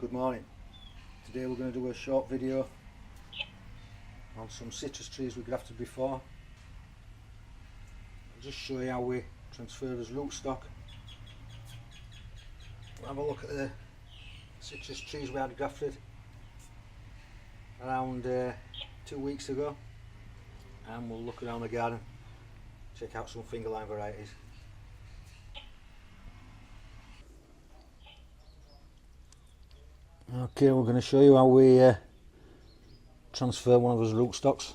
Good morning. Today we're going to do a short video on some citrus trees we grafted before. I'll just show you how we transfer as rootstock. We'll have a look at the citrus trees we had grafted around 2 weeks ago, and we'll look around the garden, check out some fingerlime varieties. Okay, we're going to show you how we transfer one of those rootstocks.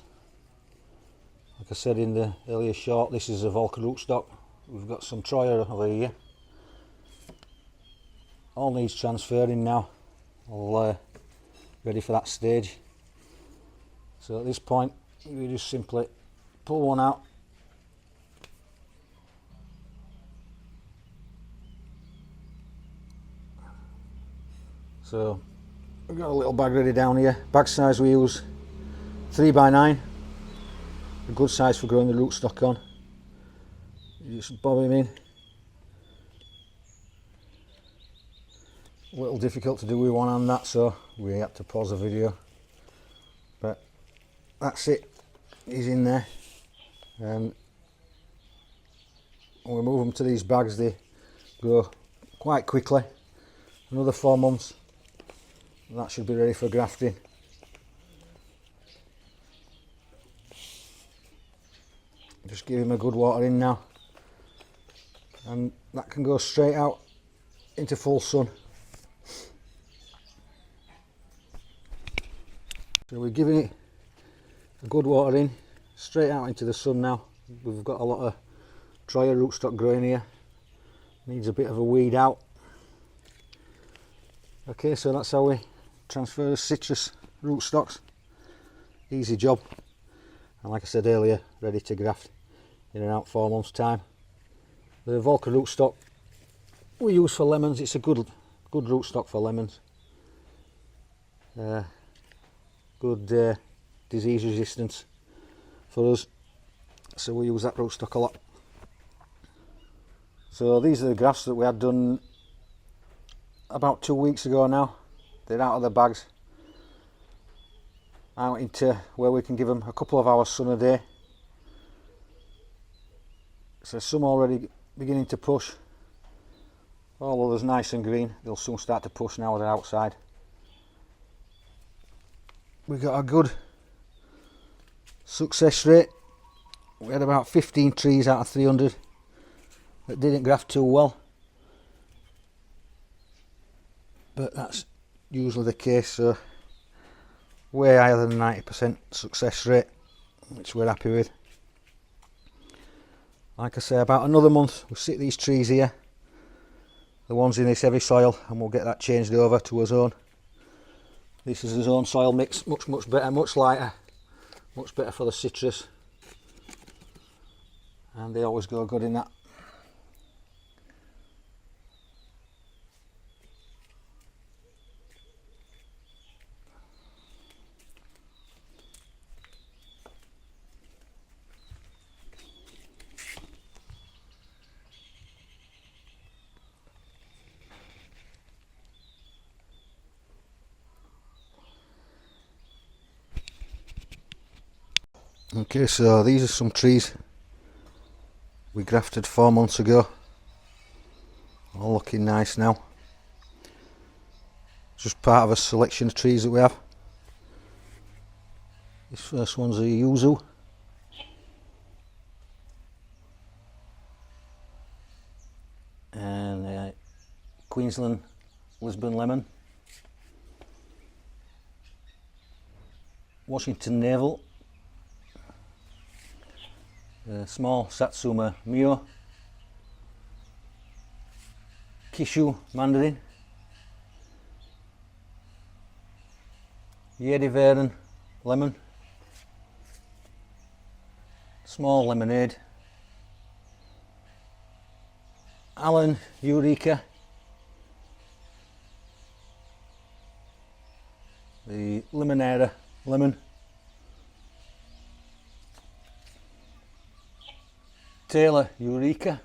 Like I said in the earlier short, this is a Volker rootstock. We've got some Troyer over here. All needs transferring now. All ready for that stage. So at this point, we just simply pull one out. So we've got a little bag ready down here. Bag size we use 3x9, a good size for growing the rootstock on. You just bob him in. A little difficult to do with one hand, that, so we had to pause the video. But that's it. He's in there. And when we move them to these bags, they grow quite quickly. Another 4 months. That should be ready for grafting. Just give him a good watering now, and that can go straight out into full sun. So we're giving it a good watering straight out into the sun now. We've got a lot of Troyer rootstock growing here. Needs a bit of a weed out. Okay, so that's how we transfer citrus rootstocks. Easy job, and like I said earlier, ready to graft in around 4 months time. The Volker rootstock we use for lemons. It's a good rootstock for lemons. Good disease resistance for us, so we use that rootstock a lot. So these are the grafts that we had done about 2 weeks ago now. They're out of the bags, out into where we can give them a couple of hours sun a day. So some already beginning to push, all others nice and green. They'll soon start to push now they're outside. We got a good success rate. We had about 15 trees out of 300 that didn't graft too well, but that's usually the case, so way higher than 90% success rate, which we're happy with. Like I say, about another month we'll sit these trees here, the ones in this heavy soil, and we'll get that changed over to a zone. This is a zone soil mix, much better, much lighter, much better for the citrus, and they always go good in that. Okay, so these are some trees we grafted 4 months ago, all looking nice now. Just part of a selection of trees that we have. This first one's a yuzu. And Queensland Lisbon lemon. Washington navel. Small Satsuma Mio, Kishu mandarin, Yediveren lemon, small lemonade, Allen Eureka, the Limonera lemon, Taylor Eureka,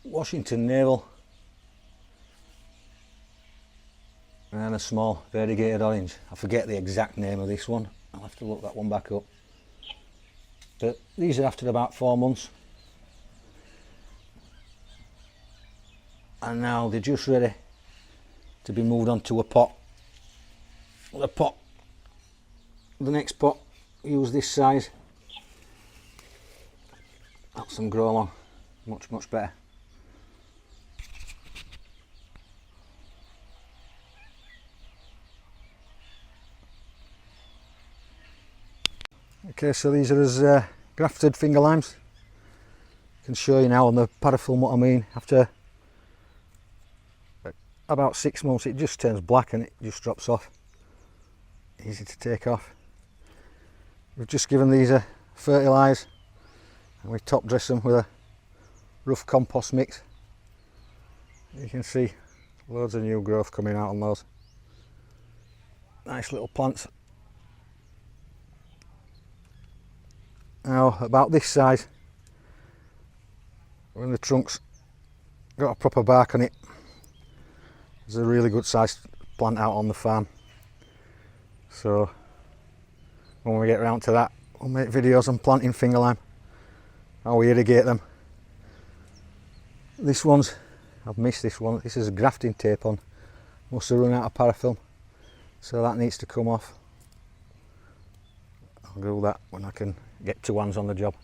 Washington navel, kind of small variegated orange. I forget the exact name of this one. I'll have to look that one back up. But these are after about 4 months. And now they're just ready to be moved on to a pot. The next pot, use this size. That's some grow along, much better. Okay, so these are as grafted finger limes. I can show you now on the parafilm what I mean. After about 6 months it just turns black and it just drops off. Easy to take off. We've just given these a fertilise and we top dress them with a rough compost mix. You can see loads of new growth coming out on those. Nice little plants. Now about this size, when the trunk's got a proper bark on it, there's a really good sized plant out on the farm. So when we get around to that, we'll make videos on planting finger lime, how we irrigate them. This one's, I've missed this one, this is a grafting tape on, must have run out of parafilm, so that needs to come off. I'll do that when I can get 2 hands on the job.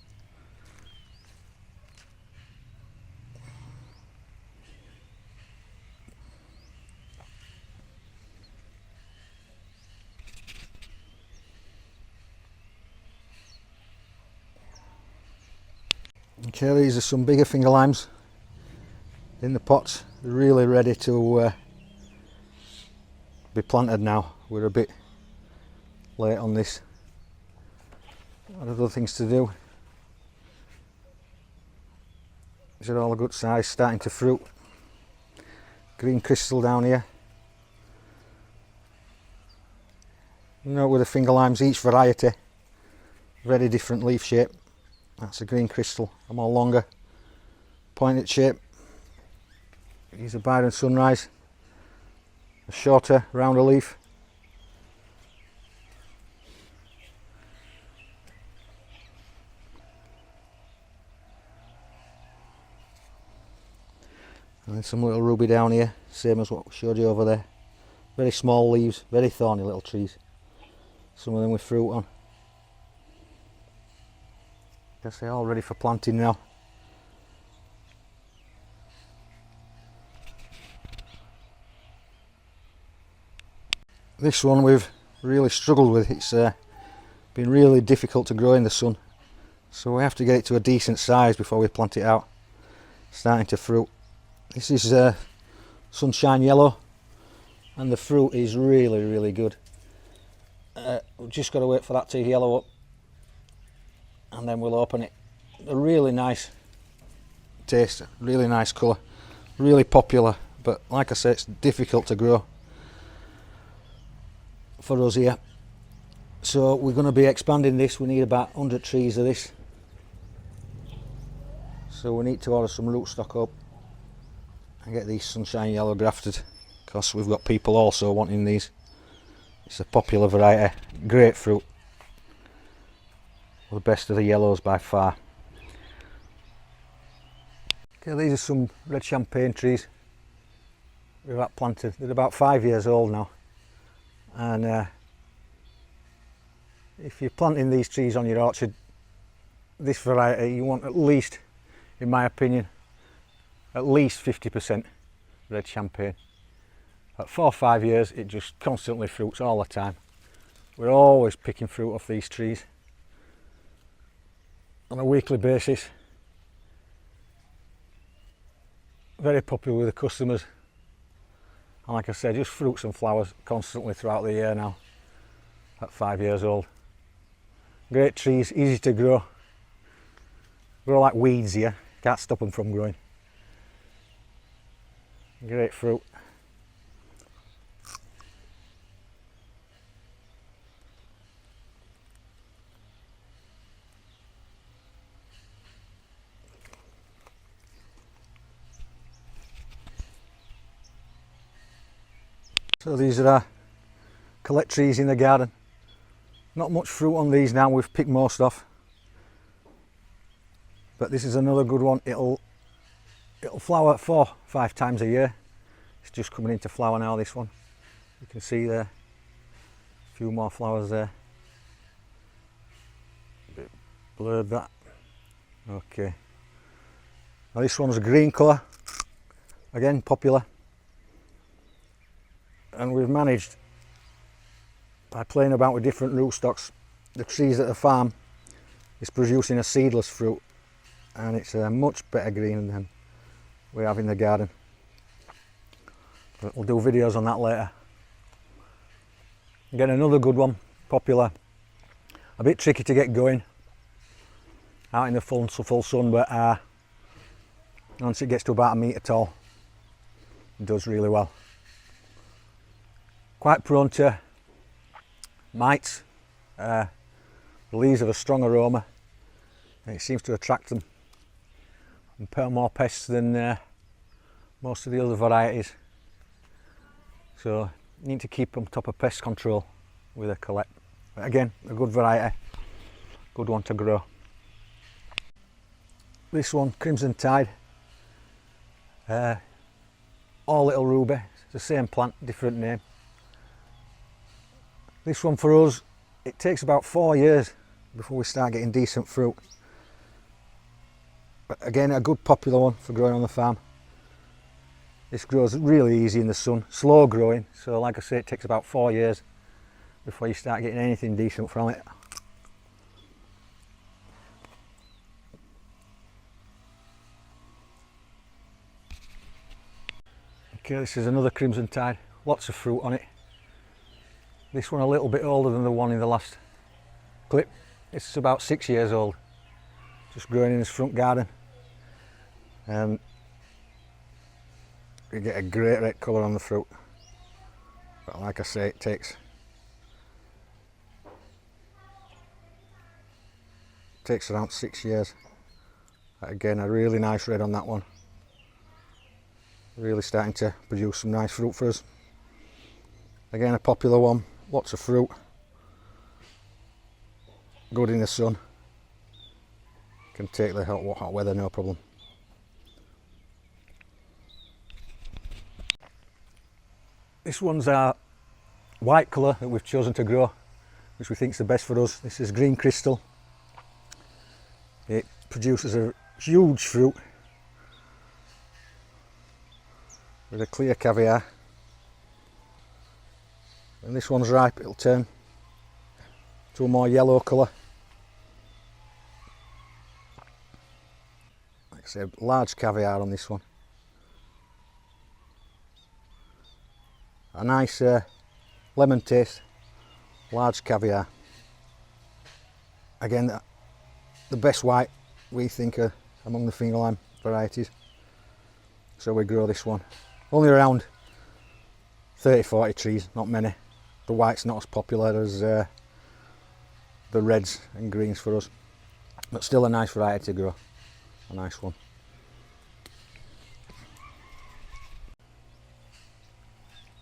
Okay, these are some bigger finger limes in the pots. They're really ready to be planted now. We're a bit late on this. What other things to do? These are all a good size, starting to fruit. Green crystal down here. You know, with the finger limes, each variety, very different leaf shape. That's a green crystal, a more longer pointed shape. These are Byron Sunrise, a shorter, rounder leaf. And then some little ruby down here, same as what we showed you over there. Very small leaves, very thorny little trees. Some of them with fruit on. Guess they're all ready for planting now. This one we've really struggled with. It's been really difficult to grow in the sun, so we have to get it to a decent size before we plant it out. Starting to fruit. This is sunshine yellow and the fruit is really good. We've just got to wait for that to yellow up and then we'll open it. A really nice taste, really nice colour, really popular, but like I said, it's difficult to grow for us here. So we're going to be expanding this. We need about 100 trees of this, so we need to order some rootstock up and get these sunshine yellow grafted, because we've got people also wanting these. It's a popular variety, great fruit, the best of the yellows by far. Okay, these are some red champagne trees we've got planted. They're about 5 years old now, and if you're planting these trees on your orchard, this variety, you want at least, in my opinion, at least 50% red champagne. At 4 or 5 years it just constantly fruits all the time. We're always picking fruit off these trees on a weekly basis. Very popular with the customers, and like I said, just fruits and flowers constantly throughout the year now at 5 years old. Great trees, easy to grow like weeds here, can't stop them from growing. Great fruit. So these are our collect trees in the garden. Not much fruit on these now, we've picked most off. But this is another good one. It'll flower 4 or 5 times a year. It's just coming into flower now, this one. You can see there, a few more flowers there. A bit blurred that. Okay. Now this one's a green colour. Again, popular. And we've managed, by playing about with different rootstocks, the trees at the farm is producing a seedless fruit, and it's a much better green than we have in the garden. But we'll do videos on that later. Again, another good one, popular. A bit tricky to get going out in the full sun, but once it gets to about 1 metre tall, it does really well. Quite prone to mites. The leaves have a strong aroma, and it seems to attract them and put more pests than most of the other varieties. So you need to keep on top of pest control with a collect. But again, a good variety, good one to grow. This one, Crimson Tide, all little ruby. It's the same plant, different name. This one for us, it takes about 4 years before we start getting decent fruit. But again, a good popular one for growing on the farm. This grows really easy in the sun, slow growing, so like I say, it takes about 4 years before you start getting anything decent from it. Okay, this is another Crimson Tide, lots of fruit on it. This one a little bit older than the one in the last clip. It's about 6 years old, just growing in his front garden. And you get a great red colour on the fruit. But like I say, it takes around 6 years. But again, a really nice red on that one. Really starting to produce some nice fruit for us. Again, a popular one, lots of fruit. Good in the sun. Can take the hot weather, no problem. This one's our white colour that we've chosen to grow, which we think is the best for us. This is Green Crystal. It produces a huge fruit with a clear caviar. When this one's ripe, it'll turn to a more yellow colour. Like I said, large caviar on this one. A nice lemon taste, large caviar. Again, the best white we think are among the fingerlime varieties. So we grow this one. Only around 30-40 trees, not many. The white's not as popular as the reds and greens for us, but still a nice variety to grow, a nice one.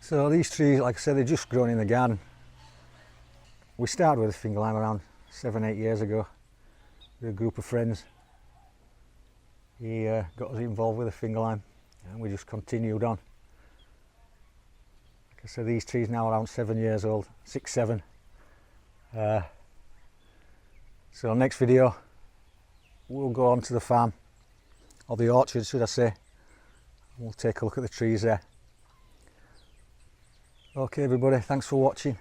So these trees, like I said, they're just grown in the garden. We started with a fingerlime around 7-8 years ago with a group of friends. He got us involved with the fingerlime and we just continued on. Like I said, these trees now are around 7 years old, 6, 7. So next video we'll go on to the farm, or the orchard should I say. We'll take a look at the trees there. Okay everybody, thanks for watching.